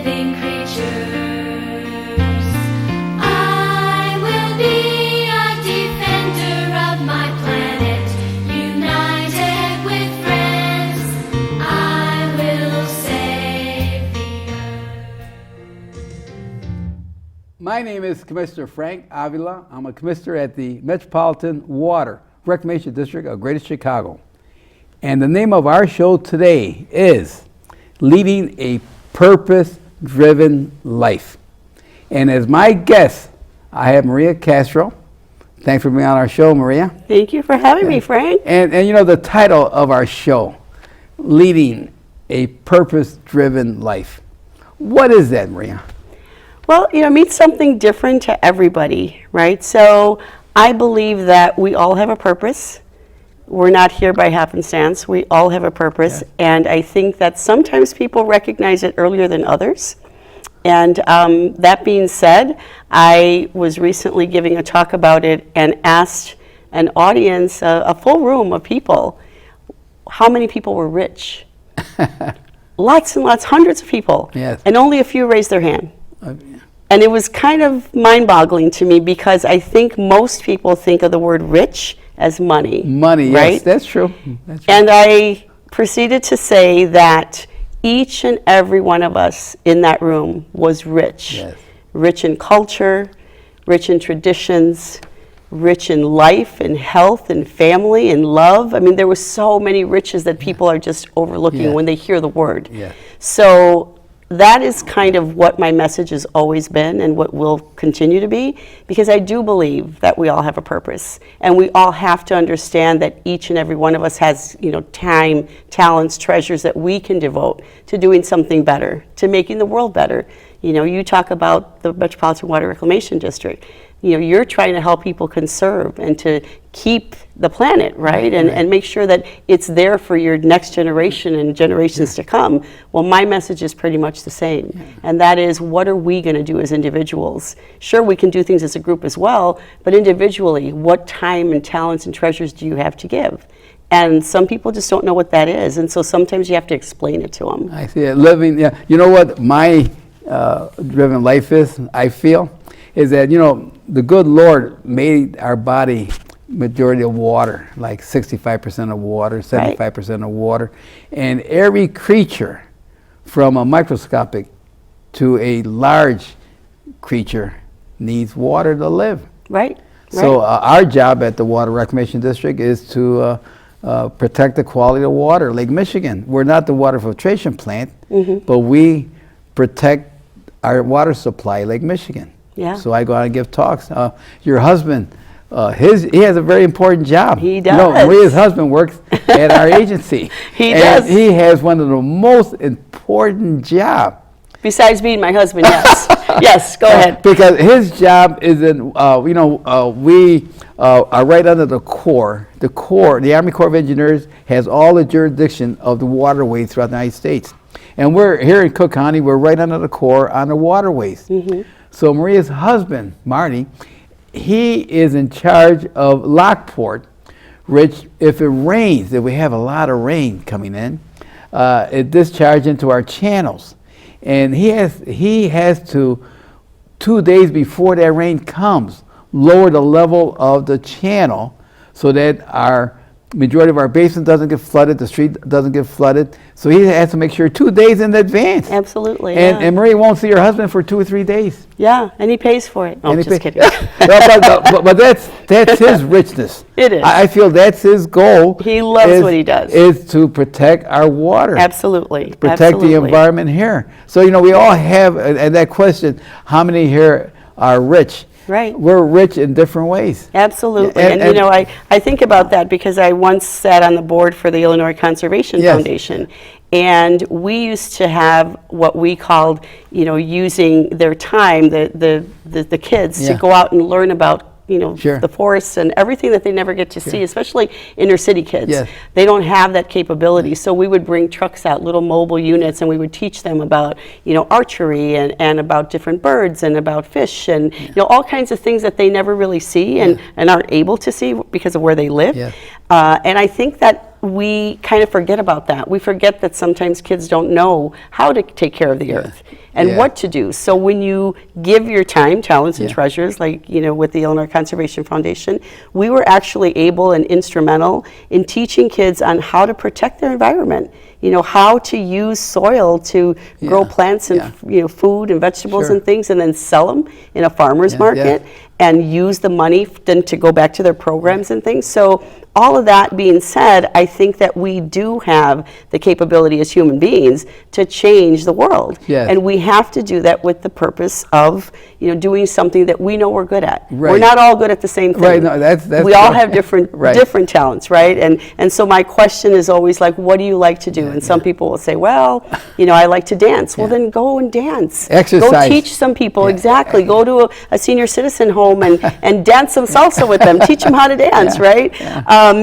living creatures. I will be a defender of my planet, united with friends. I will save the earth. My name is Commissioner Frank Avila. I'm a commissioner at the Metropolitan Water Reclamation District of Greater Chicago. And the name of our show today is Leading a Purpose-Driven Life. And as my guest, I have Maria Castro. Thanks for being on our show, Maria. Thank you for having me, Frank. And you know, the title of our show, Leading a Purpose-Driven Life. What is that, Maria? Well, it means something different to everybody, right? So I believe that we all have a purpose. We're not here by happenstance. We all have a purpose. Yes. And I think that sometimes people recognize it earlier than others. And that being said, I was recently giving a talk about it and asked an audience, a full room of people, how many people were rich? Lots and lots, hundreds of people. Yes. And only a few raised their hand. Yeah. And it was kind of mind-boggling to me because I think most people think of the word rich as money. Money, right? yes, that's true. That's true. And I proceeded to say that each and every one of us in that room was rich. Yes. Rich in culture, rich in traditions, rich in life and health and family and love. I mean, there were so many riches that people are just overlooking Yeah. when they hear the word. Yeah. So that is kind of what my message has always been and what will continue to be, because I do believe that we all have a purpose, and we all have to understand that each and every one of us has, time, talents, treasures that we can devote to doing something better, to making the world better. You talk about the Metropolitan Water Reclamation District. You're trying to help people conserve and to keep the planet, right? And make sure that it's there for your next generation and generations to come. Well, my message is pretty much the same. And that is, what are we going to do as individuals? Sure, we can do things as a group as well, but individually, what time and talents and treasures do you have to give? And some people just don't know what that is. And so sometimes you have to explain it to them. I see it. Living, yeah. You know what my driven life is, I feel, is that, the good Lord made our body majority of water, like 65% of water, 75% of water. And every creature, from a microscopic to a large creature, needs water to live. Right. So our job at the Water Reclamation District is to protect the quality of water. Lake Michigan, we're not the water filtration plant, but we protect our water supply, Lake Michigan. Yeah. So I go out and give talks. Your husband, he has a very important job. He does. Maria's husband works at our agency. He and does. He has one of the most important jobs. Besides being my husband, yes. Yes, go ahead. Because his job is in, we are right under the Corps. The Army Corps of Engineers has all the jurisdiction of the waterways throughout the United States. And we're here in Cook County, we're right under the Corps on the waterways. So Maria's husband, Marty, he is in charge of Lockport, which if it rains, if we have a lot of rain coming in, it discharges into our channels. And he has to, 2 days before that rain comes, lower the level of the channel so that our majority of our basin doesn't get flooded, the street doesn't get flooded. So he has to make sure 2 days in advance. Absolutely. And Maria won't see her husband for 2 or 3 days. Yeah, and he pays for it. Oh, just kidding. but that's his richness. It is. I feel that's his goal. He loves what he does. Is to protect our water. Absolutely. Protect the environment here. So, we all have, and that question, how many here are rich? Right. We're rich in different ways. Absolutely. And I think about that because I once sat on the board for the Illinois Conservation Foundation. And we used to have what we called, using their time, the kids, to go out and learn about the forests and everything that they never get to see, especially inner city kids. Yes. They don't have that capability. So we would bring trucks out, little mobile units, and we would teach them about, archery and about different birds and about fish and, all kinds of things that they never really see and aren't able to see because of where they live. And I think that we kind of forget about that. We forget that sometimes kids don't know how to take care of the earth and Yeah. what to do. So when you give your time, talents, and Yeah. treasures, like, with the Illinois Conservation Foundation, we were actually able and instrumental in teaching kids on how to protect their environment. How to use soil to grow Yeah. plants and food and vegetables Sure. and things, and then sell them in a farmer's Yeah, market, and use the money then to go back to their programs and things. So all of that being said, I think that we do have the capability as human beings to change the world. Yes. And we have to do that with the purpose of, doing something that we know we're good at. We're Right. not all good at the same thing. Right, no, that's we all true. have different Right. different talents, right? And so my question is always like, what do you like to do? And some people will say, well, I like to dance. Well, then go and dance. Go Exercise. teach some people, Yeah. exactly. Go to a senior citizen home and dance some salsa with them. Teach them how to dance, right?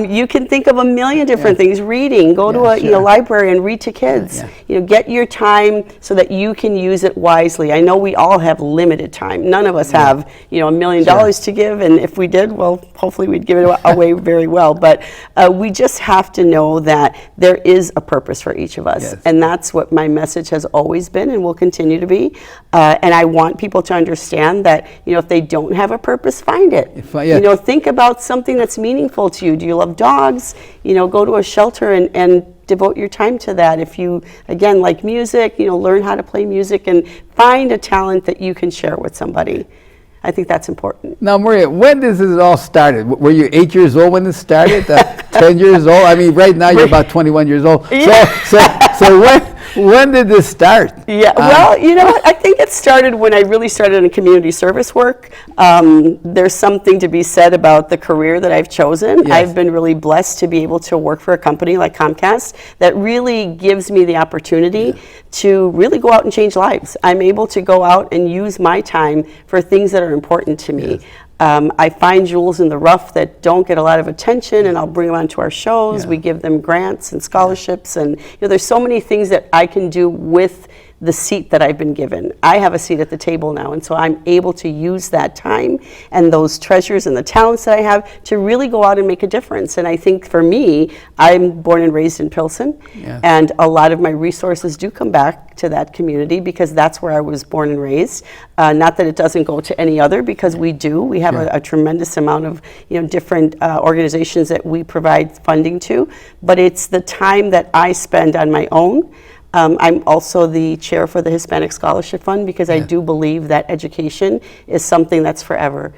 You can think of a million different things. Reading. Go to a sure. library and read to kids. Get your time so that you can use it wisely. I know we all have limited time. None of us have, $1 million to give, and if we did, well, hopefully we'd give it away very well. But we just have to know that there is a purpose for each of us, Yes. and that's what my message has always been and will continue to be. And I want people to understand that, if they don't have a purpose, find it. Think about something that's meaningful to you. Do you love dogs? Go to a shelter and devote your time to that. If you, again, like music, learn how to play music and find a talent that you can share with somebody. I think that's important. Now, Maria, when does this all started? Were you 8 years old when it started? 10 years old? I mean, right now you're about 21 years old. So when did this start? Yeah, well, you know what? I think it started when I really started in community service work. There's something to be said about the career that I've chosen. Yes. I've been really blessed to be able to work for a company like Comcast that really gives me the opportunity to really go out and change lives. I'm able to go out and use my time for things that are important to me. I find jewels in the rough that don't get a lot of attention, and I'll bring them onto our shows. We give them grants and scholarships, and there's so many things that I can do with the seat that I've been given. I have a seat at the table now, and so I'm able to use that time and those treasures and the talents that I have to really go out and make a difference. And I think for me, I'm born and raised in Pilsen, and a lot of my resources do come back to that community because that's where I was born and raised. Not that it doesn't go to any other, because we do. We have a tremendous amount of different organizations that we provide funding to, but it's the time that I spend on my own. I'm also the chair for the Hispanic Scholarship Fund because I do believe that education is something that's forever.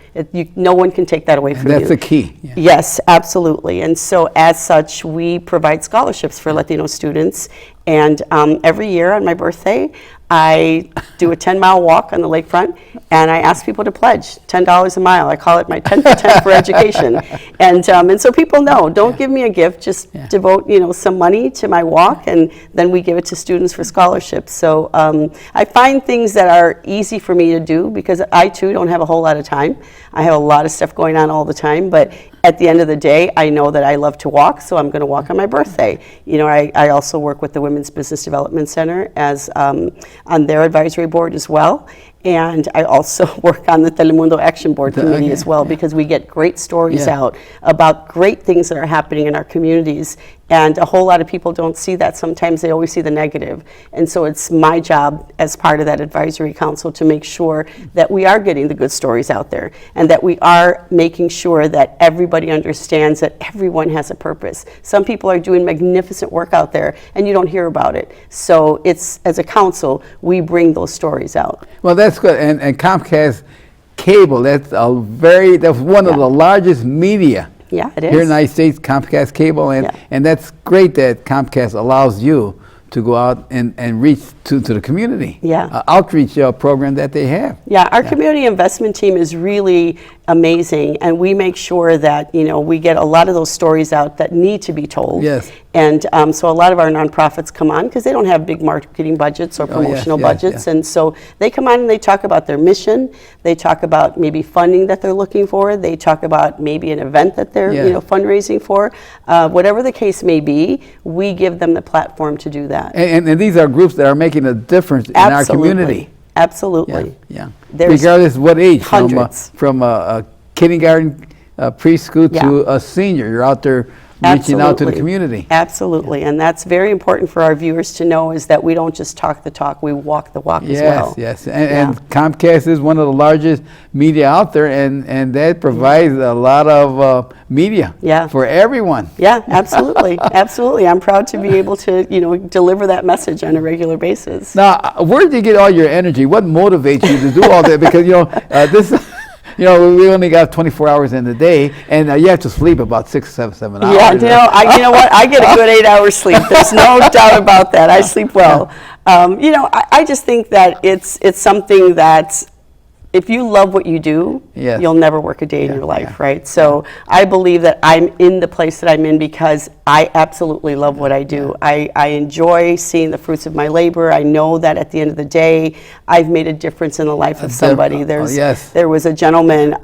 No one can take that away from you. That's the key. Yeah. Yes, absolutely. And so as such, we provide scholarships for Latino students. And every year on my birthday, I do a 10-mile walk on the lakefront, and I ask people to pledge $10 a mile. I call it my 10 for 10 for education. And so people know, don't give me a gift, just devote some money to my walk, and then we give it to students for scholarships. So I find things that are easy for me to do because I too don't have a whole lot of time. I have a lot of stuff going on all the time, but at the end of the day, I know that I love to walk, so I'm going to walk on my birthday. I also work with the Women's Business Development Center as on their advisory board as well. And I also work on the Telemundo Action Board Committee as well, because we get great stories out about great things that are happening in our communities. And a whole lot of people don't see that. Sometimes they always see the negative. And so it's my job as part of that advisory council to make sure that we are getting the good stories out there, and that we are making sure that everybody understands that everyone has a purpose. Some people are doing magnificent work out there, and you don't hear about it. So it's, as a council, we bring those stories out. Well, that's good. And Comcast Cable, that's one of the largest media Yeah, it is. here in the United States, Comcast Cable, and that's great that Comcast allows you to go out and reach to the community. Outreach program that they have. Our community investment team is really amazing, and we make sure that we get a lot of those stories out that need to be told. And so a lot of our nonprofits come on because they don't have big marketing budgets or promotional budgets, and so they come on and they talk about their mission. They talk about maybe funding that they're looking for. They talk about maybe an event that they're fundraising for. Whatever the case may be, we give them the platform to do that. And these are groups that are making a difference in our community. Absolutely. Regardless of what age, hundreds. from a kindergarten, preschool to a senior, you're out there reaching out to the community. Absolutely, and that's very important for our viewers to know, is that we don't just talk the talk, we walk the walk as well. Yes, and Comcast is one of the largest media out there, and that provides a lot of media for everyone. Yeah, absolutely, absolutely. I'm proud to be able to, deliver that message on a regular basis. Now, where do you get all your energy? What motivates you to do all that? Because, this... we only got 24 hours in the day, and you have to sleep about 7 hours. Yeah, you know what? I get a good 8 hours sleep. There's no doubt about that. I sleep well. I just think that it's something that, if you love what you do, you'll never work a day in your life, right? So I believe that I'm in the place that I'm in because I absolutely love what I do. I enjoy seeing the fruits of my labor. I know that at the end of the day, I've made a difference in the life of somebody. There was a gentleman,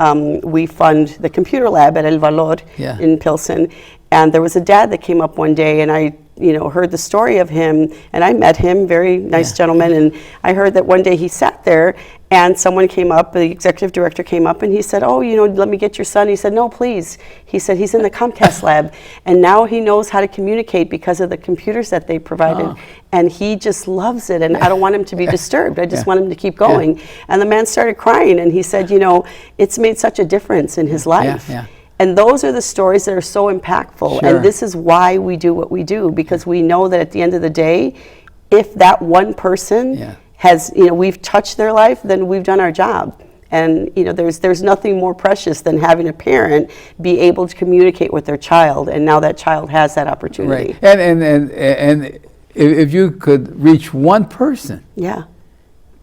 we fund the computer lab at El Valor in Pilsen, and there was a dad that came up one day, and I heard the story of him, and I met him, very nice gentleman, and I heard that one day he sat there, and someone came up, the executive director came up, and he said, oh, let me get your son. He said, no, please. He said, he's in the Comcast lab, and now he knows how to communicate because of the computers that they provided, and he just loves it, and I don't want him to be disturbed. I just want him to keep going. And the man started crying, and he said, it's made such a difference in his life. And those are the stories that are so impactful. And this is why we do what we do, because we know that at the end of the day, if that one person has, we've touched their life, then we've done our job. And there's nothing more precious than having a parent be able to communicate with their child, and now that child has that opportunity. Right. And if you could reach one person,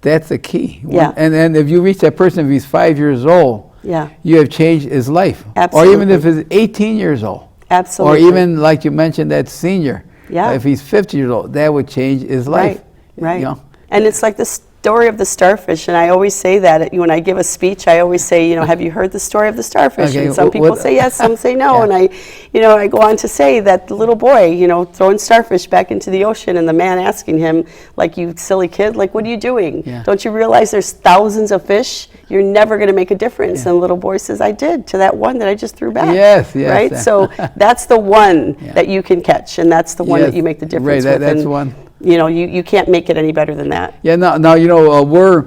that's the key. And if you reach that person, if he's 5 years old, you have changed his life. Absolutely. Or even if he's 18 years old. Absolutely. Or even, like you mentioned, that senior. If he's 50 years old, that would change his life. Right. And it's like the story of the starfish, and I always say that when I give a speech, I always say, have you heard the story of the starfish? And some people say yes, some say no, and I go on to say that the little boy, throwing starfish back into the ocean, and the man asking him, like, you silly kid, like, what are you doing? Don't you realize there's thousands of fish? You're never going to make a difference. And the little boy says, I did, to that one that I just threw back. Right? So that's the one that you can catch, and that's the one that you make the difference with. That's one. You can't make it any better than that. Now we're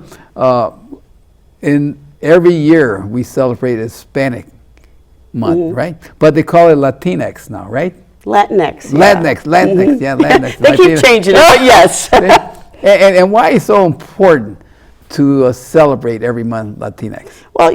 in every year we celebrate Hispanic month, right? But they call it Latinx now, right? Latinx. Latinx. They keep changing it, but yes. and why is it so important to celebrate every month Latinx? Well,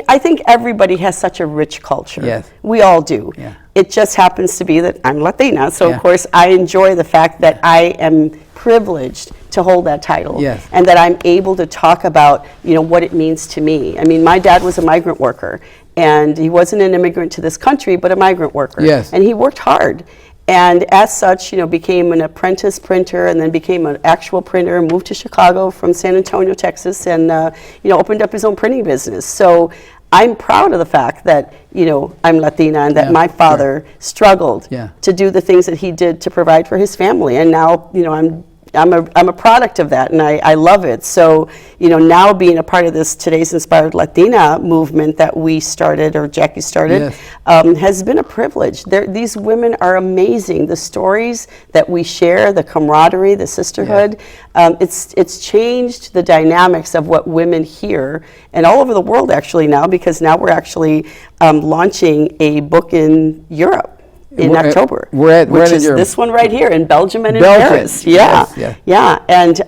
I think everybody has such a rich culture. We all do. It just happens to be that I'm Latina, so of course I enjoy the fact that I am privileged to hold that title, and that I'm able to talk about, what it means to me. My dad was a migrant worker, and he wasn't an immigrant to this country, but a migrant worker. And he worked hard. And as such, became an apprentice printer, and then became an actual printer, moved to Chicago from San Antonio, Texas, and opened up his own printing business. So I'm proud of the fact that, I'm Latina, and that my father struggled to do the things that he did to provide for his family. And now, I'm a product of that, and I love it. So, now being a part of this Today's Inspired Latina movement that we started, or Jackie started, has been a privilege. These women are amazing. The stories that we share, the camaraderie, the sisterhood, it's changed the dynamics of what women hear, and all over the world actually now, because now we're actually launching a book in Europe. In October, which is this one right here in Belgium and in Paris. And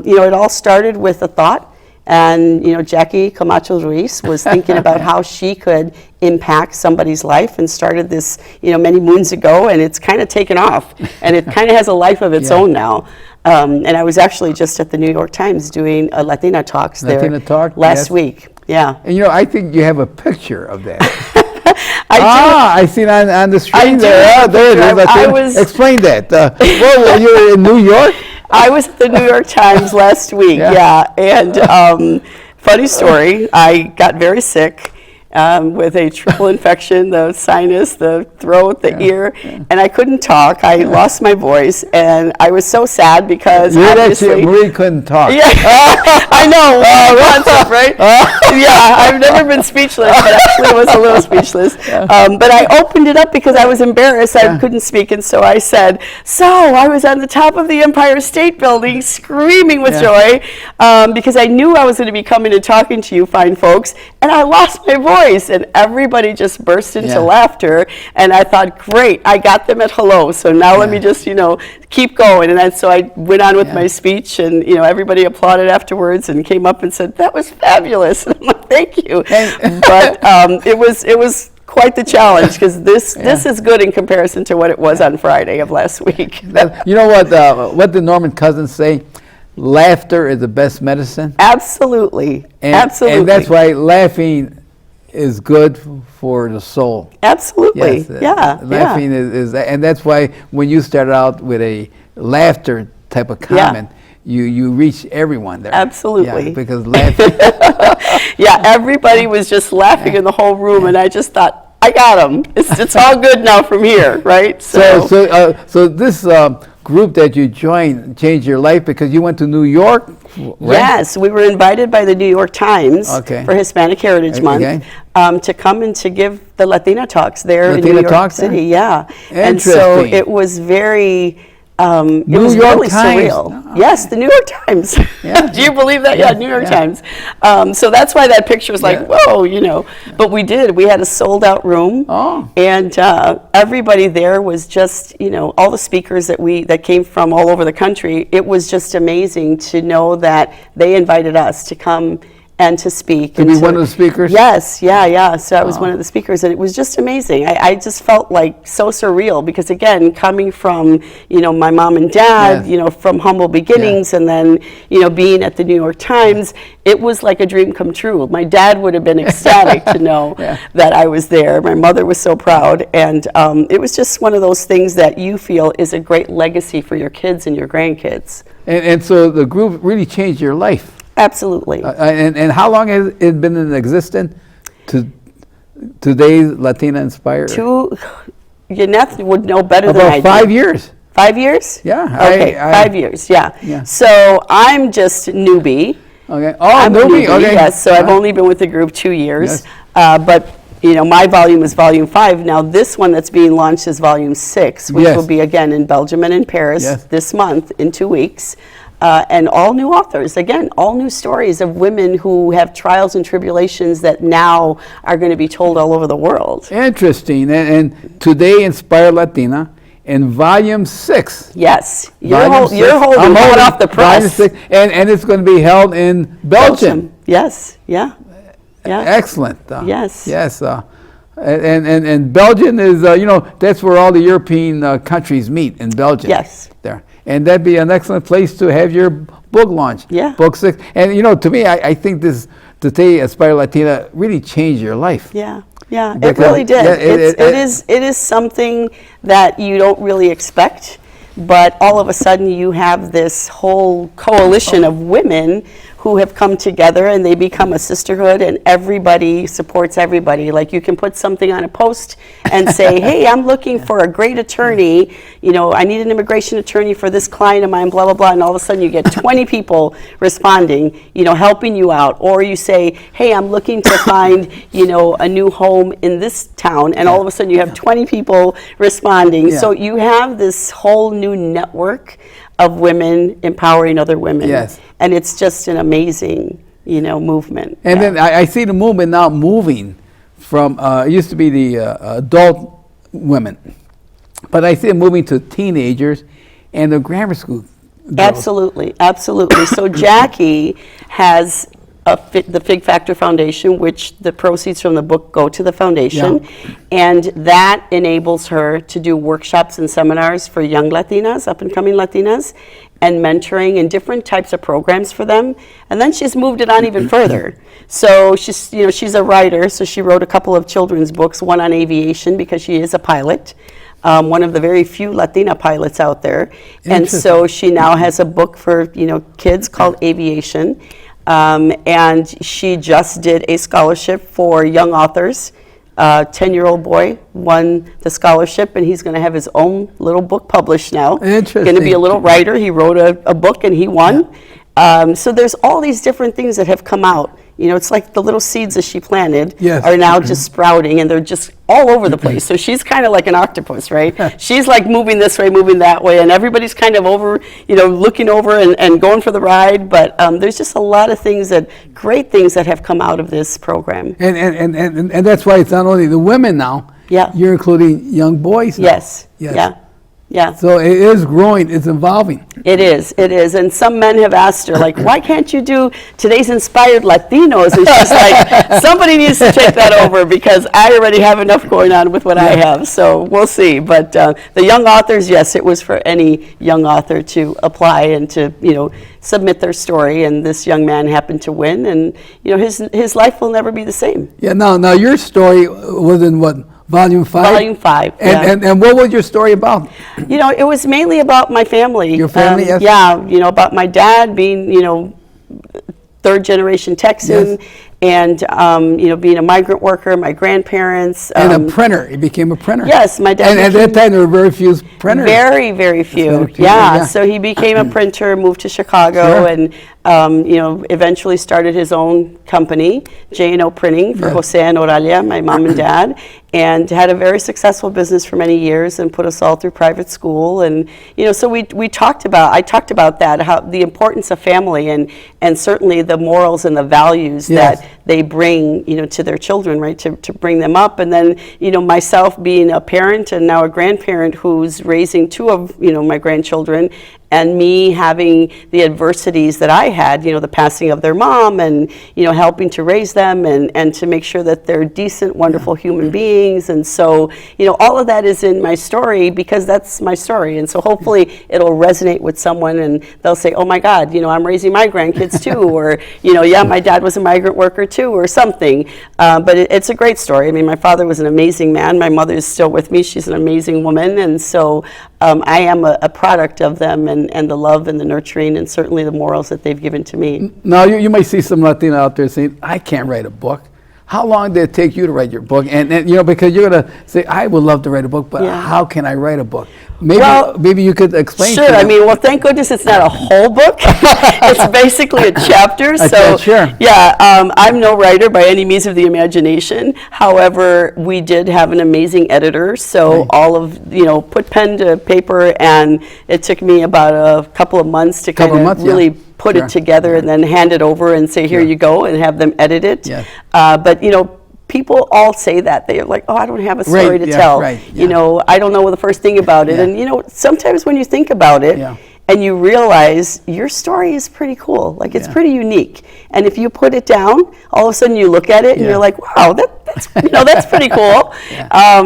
it all started with a thought, and Jackie Camacho Ruiz was thinking about how she could impact somebody's life, and started this many moons ago, and it's kind of taken off, and it kind of has a life of its own now. And I was actually just at the New York Times doing a Latina Talks last week. And I think you have a picture of that. I see it on the screen there. There it is. Explain that. You were in New York? I was at the New York Times last week, and funny story, I got very sick, with a triple infection, the sinus, the throat, the ear, and I couldn't talk. I lost my voice, and I was so sad because obviously Marie couldn't talk. yeah, I know. Concept, right? Yeah, I've never been speechless, but actually I was a little speechless. But I opened it up because I was embarrassed. I couldn't speak, and so I said, "So I was on the top of the Empire State Building, screaming with joy, because I knew I was going to be coming and talking to you, fine folks, and I lost my voice." And everybody just burst into laughter, and I thought, "Great, I got them at hello. So now let me just, keep going." And so I went on with my speech, and everybody applauded afterwards and came up and said, "That was fabulous." And I'm like, "Thank you." But it was quite the challenge because this is good in comparison to what it was on Friday of last week. You know what did Norman Cousins say? Laughter is the best medicine. Absolutely. Absolutely. And that's why laughing is good for the soul. Absolutely. Yes, laughing is, and that's why when you start out with a laughter type of comment, you reach everyone there. Absolutely. Yeah, because laughing. Everybody was just laughing in the whole room, and I just thought, I got them. It's all good now from here, right? So this group that you joined changed your life because you went to New York, right? Yes, we were invited by the New York Times for Hispanic Heritage Month to come and to give the Latina talks there in New York City. Yeah, and so it was very. It was really surreal. Yes, the New York Times. Do you believe that? Yeah, New York Times. So that's why that picture was like, whoa, But we did. We had a sold-out room, and everybody there was just, all the speakers that came from all over the country. It was just amazing to know that they invited us to come and to speak. To be one of the speakers? Yes, yeah. So I was one of the speakers, and it was just amazing. I just felt like so surreal because, again, coming from, my mom and dad, from humble beginnings, and then, being at the New York Times, it was like a dream come true. My dad would have been ecstatic to know that I was there. My mother was so proud, and it was just one of those things that you feel is a great legacy for your kids and your grandkids. And so the group really changed your life. Absolutely. And how long has it been in existence? Today's Latina Inspired? Yaneth would know better than I do. About 5 years. 5 years? Yeah. Okay, 5 years, yeah. So I'm just newbie. Okay. I'm newbie. Okay. Yes, so I've only been with the group 2 years. But, my volume is volume 5. Now this one that's being launched is volume 6, which will be again in Belgium and in Paris this month in 2 weeks. And all new authors, again, all new stories of women who have trials and tribulations that now are going to be told all over the world. Interesting. And Today Inspired Latina in volume 6. Yes. You're holding that off the press. And it's going to be held in Belgium. Yes. Yeah. Excellent. Yes. Yes. And Belgium is, that's where all the European countries meet, in Belgium. Yes. There. And that'd be an excellent place to have your book launch. Yeah. Book 6. And, to me, I think this Today Inspired Latina really changed your life. Yeah. It really did. It is something that you don't really expect, but all of a sudden you have this whole coalition of women who have come together and they become a sisterhood and everybody supports everybody. Like you can put something on a post and say, hey, I'm looking for a great attorney. I need an immigration attorney for this client of mine, blah, blah, blah. And all of a sudden you get 20 people responding, helping you out. Or you say, hey, I'm looking to find, a new home in this town. And all of a sudden you have 20 people responding. So you have this whole new network of women empowering other women. Yes. And it's just an amazing, movement. And then I see the movement now moving from, it used to be the adult women, but I see it moving to teenagers and the grammar school girls. Absolutely. So Jackie has the Fig Factor Foundation, which the proceeds from the book go to the foundation, and that enables her to do workshops and seminars for young Latinas, up-and-coming Latinas, and mentoring and different types of programs for them. And then she's moved it on even further. So she's a writer, so she wrote a couple of children's books, one on aviation because she is a pilot. One of the very few Latina pilots out there. And so she now has a book for kids called Aviation. And she just did a scholarship for young authors. 10-year-old boy won the scholarship, and he's going to have his own little book published now. Interesting. Going to be a little writer. He wrote a book, and he won. So there's all these different things that have come out. You know, it's like the little seeds that she planted Yes. are now just sprouting, and they're just all over the place. So she's kind of like an octopus, right? She's like moving this way, moving that way, and everybody's kind of over, you know, looking over and going for the ride. But there's just a lot of things great things that have come out of this program. And that's why it's not only the women now. Yeah. You're including young boys now. Yes. Yeah. Yeah. So it is growing, it's evolving. It is. And some men have asked her, like, why can't you do Today's Inspired Latinos? And she's like, somebody needs to take that over because I already have enough going on with what I have. So we'll see. But the young authors, yes, it was for any young author to apply and to, you know, submit their story. And this young man happened to win. And, you know, his life will never be the same. Yeah, now your story was in what? Volume 5? Volume 5, yeah. And what was your story about? You know, it was mainly about my family. Your family, yes? Yeah, you know, about my dad being, you know, third-generation Texan, Yes. and, you know, being a migrant worker, my grandparents. And a printer. He became a printer. Yes, my dad And at that became- time, there were very few printers. Very, very few. very few, Yeah. yeah. So he became a printer, moved to Chicago, Sure. and you know, eventually started his own company, J&O Printing, for Yeah. Jose and Oralia, my mom and dad, and had a very successful business for many years and put us all through private school. And you know, so I talked about that, how the importance of family and certainly the morals and the values Yes. that they bring, you know, to their children, right, to bring them up. And then, you know, myself being a parent and now a grandparent who's raising two of, you know, my grandchildren, and me having the adversities that I had, you know, the passing of their mom and, you know, helping to raise them and to make sure that they're decent, wonderful human beings. And so, you know, all of that is in my story because that's my story. And so hopefully it'll resonate with someone and they'll say, oh my God, you know, I'm raising my grandkids too, or, you know, yeah, my dad was a migrant worker too, or something. But it's a great story. I mean, my father was an amazing man. My mother is still with me. She's an amazing woman. And so I am a product of them and the love and the nurturing and certainly the morals that they've given to me. Now, you might see some Latino out there saying, I can't write a book. How long did it take you to write your book? And you know, because you're going to say, I would love to write a book, but Yeah. how can I write a book? Maybe, Well, maybe you could explain Sure. to I them. mean, well, thank goodness it's not a whole book. It's basically a chapter. So, sure. yeah, I'm no writer by any means of the imagination. However, we did have an amazing editor. So Right. all of, you know, put pen to paper, and it took me about a couple of months to kind Couple of of months, yeah. really put Sure. it together and then hand it over and say, here Sure. you go, and have them edit it. Yes. But, you know, people all say that. They're like, oh, I don't have a story Right, to yeah, tell. right, You yeah. know, I don't know the first thing about it. Yeah. And, you know, sometimes when you think about it, Yeah. and you realize your story is pretty cool. Like, it's Yeah. pretty unique. And if you put it down, all of a sudden you look at it and Yeah. you're like, wow, that's, you know, that's pretty cool.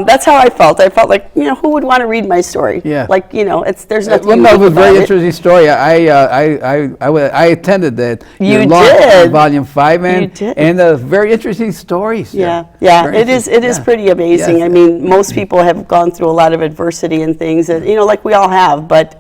That's how I felt. I felt like, you know, who would want to read my story? Yeah. Like, you know, there's nothing Well, no, it unique was a very about it. interesting story. I attended that. You launch did. on Volume 5, You and did. Very interesting stories. Yeah, there. yeah, Very it is interesting. Yeah. pretty amazing. Yes. I mean, most people have gone through a lot of adversity and things that, you know, like we all have, but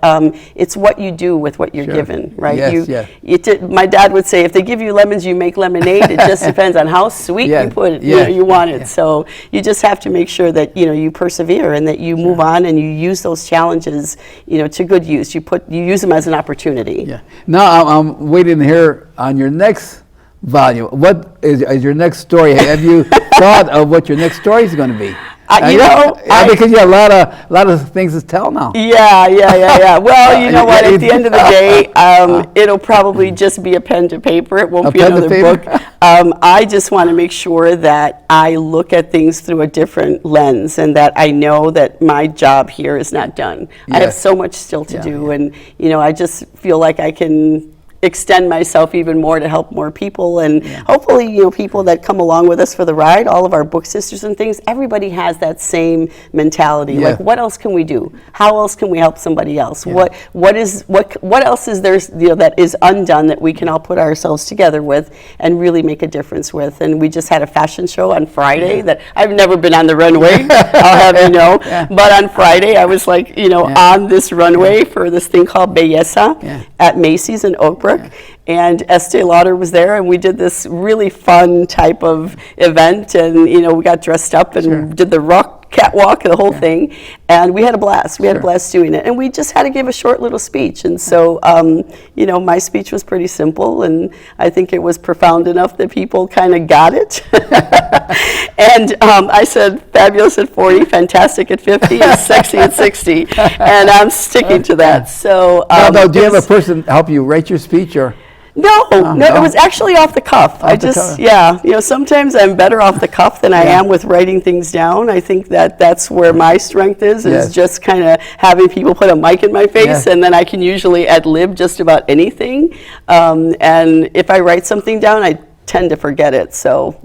it's what you do with what you're Sure. given, right? Yes, yes. My dad would say, if they give you lemons, you make lemonade. It just depends on how sweet Yes, you put it, yes, you want it. yes. So you just have to make sure that, you know, you persevere and that you move on and you use those challenges, you know, to good use. You use them as an opportunity. Yeah. Now I'm waiting to hear on your next volume. What is your next story? Have you thought of what your next story is going to be? You know, because you have a lot of things to tell now. Yeah. Well, you know what? At the end of the day, it'll probably just be a pen to paper. It won't A be pen to another paper? book. I just want to make sure that I look at things through a different lens and that I know that my job here is not done. I have Yes. so much still to Yeah, do, yeah. and you know, I just feel like I can extend myself even more to help more people, and hopefully, you know, people that come along with us for the ride, all of our book sisters and things, everybody has that same mentality. Yeah. Like, what else can we do? How else can we help somebody else? What else is there, you know, that is undone that we can all put ourselves together with and really make a difference with? And we just had a fashion show on Friday that I've never been on the runway, I'll have you know. But on Friday, I was like, you know, on this runway for this thing called Belleza at Macy's in Oak Brook. Fallbrook, and Estee Lauder was there, and we did this really fun type of event, and we got dressed up and did the rock catwalk, the whole thing, and we had a blast. We had a blast doing it, and we just had to give a short little speech, and so my speech was pretty simple, and I think it was profound enough that people kind of got it. And I said, fabulous at 40, fantastic at 50, and sexy at 60, and I'm sticking to that. So no, do you have a person help you write your speech, or? No, it was actually off the cuff. Sometimes I'm better off the cuff than I am with writing things down. I think that's where my strength is just kind of having people put a mic in my face, and then I can usually ad-lib just about anything. And if I write something down, I tend to forget it, so.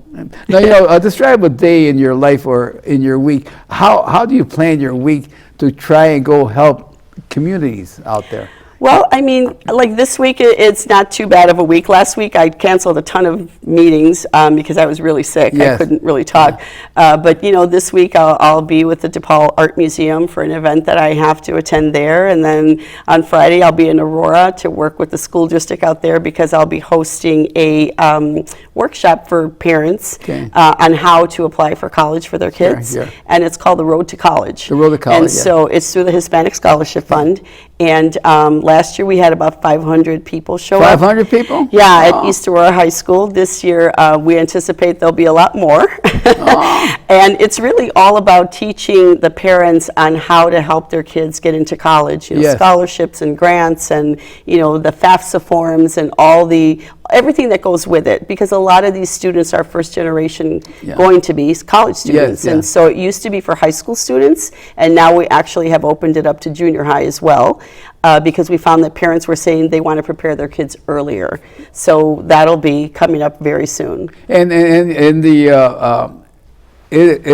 Now, describe a day in your life or in your week. How do you plan your week to try and go help communities out there? Well, I mean, like this week, it's not too bad of a week. Last week, I canceled a ton of meetings because I was really sick. I couldn't really talk. But, this week, I'll be with the DePaul Art Museum for an event that I have to attend there. And then on Friday, I'll be in Aurora to work with the school district out there because I'll be hosting a workshop for parents on how to apply for college for their kids. And it's called The Road to College. The Road to College, And so it's through the Hispanic Scholarship Fund. And last year we had about 500 people show up. 500 people? Yeah, at East Aurora High School. This year we anticipate there'll be a lot more. And it's really all about teaching the parents on how to help their kids get into college. Scholarships and grants and the FAFSA forms and everything that goes with it, because a lot of these students are first generation going to be college students. And so it used to be for high school students, and now we actually have opened it up to junior high as well, because we found that parents were saying they want to prepare their kids earlier. So that'll be coming up very soon. And it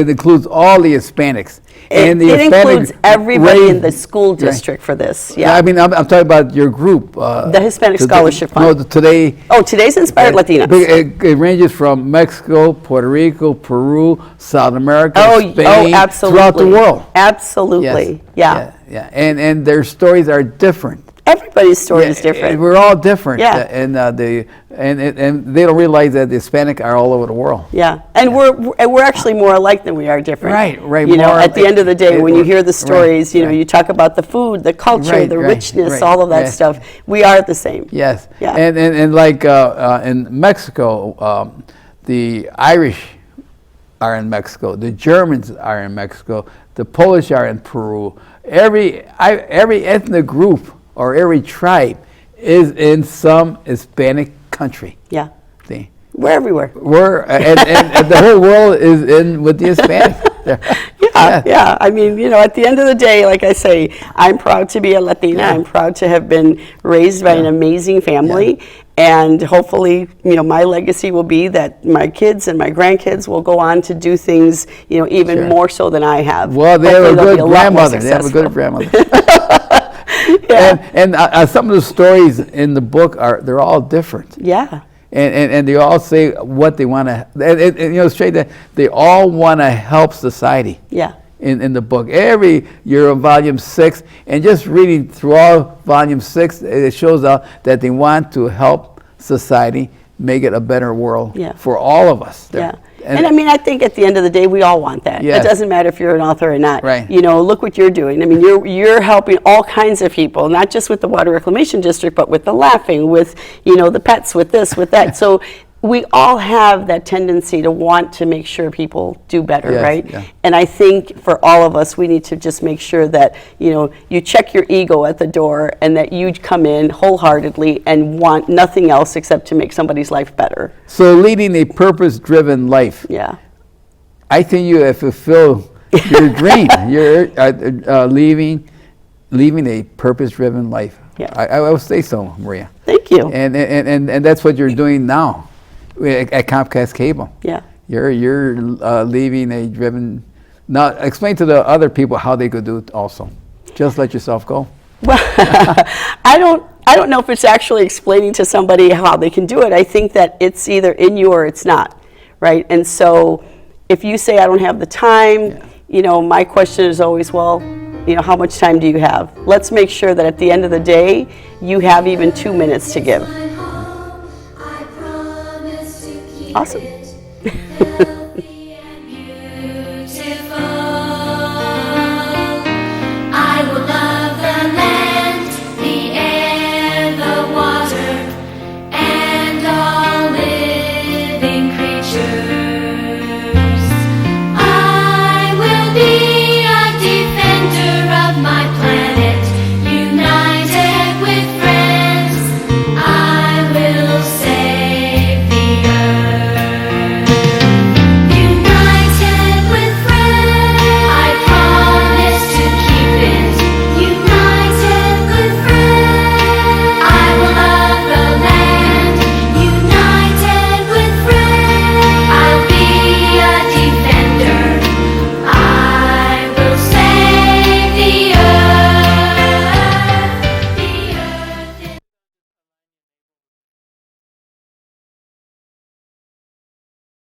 includes all the Hispanics. It includes everybody in the school district for this. Yeah, I mean, I'm talking about your group. The Hispanic Scholarship Fund. No, today. Oh, today's Inspired Latinas. It ranges from Mexico, Puerto Rico, Peru, South America, Spain, absolutely. Throughout the world. Absolutely. Yeah. And their stories are different. Everybody's story is different. We're all different. Yeah. And they don't realize that the Hispanic are all over the world. Yeah. And we're actually more alike than we are different. Right. At the end of the day, when you hear the stories, you talk about the food, the culture, the richness, all of that stuff. We are the same. Yes. Yeah. And like in Mexico, the Irish are in Mexico, the Germans are in Mexico, the Polish are in Peru. Every ethnic group or every tribe is in some Hispanic country. Yeah. See? We're everywhere. And the whole world is in with the Hispanic. Yeah. I mean, at the end of the day, like I say, I'm proud to be a Latina. I'm proud to have been raised by an amazing family. And hopefully, my legacy will be that my kids and my grandkids will go on to do things, even more so than I have. Well, they have a good grandmother. They have a good grandmother. And some of the stories in the book they're all different. Yeah. And they all say what they want to, and straight that they all want to help society. Yeah. In the book, you're on volume 6, and just reading through all volume 6, it shows out that they want to help society make it a better world for all of us. Yeah. And I mean, I think at the end of the day, we all want that. Yes. It doesn't matter if you're an author or not. Right. Look what you're doing. I mean, you're helping all kinds of people, not just with the Water Reclamation District, but with the laughing, with, the pets, with this, with that. So we all have that tendency to want to make sure people do better, right? Yeah. And I think for all of us, we need to just make sure that, you check your ego at the door and that you come in wholeheartedly and want nothing else except to make somebody's life better. So leading a purpose-driven life. Yeah. I think you have fulfilled your dream. You're living a purpose-driven life. Yeah. I would say so, Maria. Thank you. And that's what you're doing now at Comcast Cable. Yeah. You're leaving a driven. Now, explain to the other people how they could do it also. Just let yourself go. Well, I don't know if it's actually explaining to somebody how they can do it. I think that it's either in you or it's not, right? And so if you say I don't have the time, my question is always, well, you know, how much time do you have? Let's make sure that at the end of the day, you have even 2 minutes to give. My home, I promise to keep Awesome. it.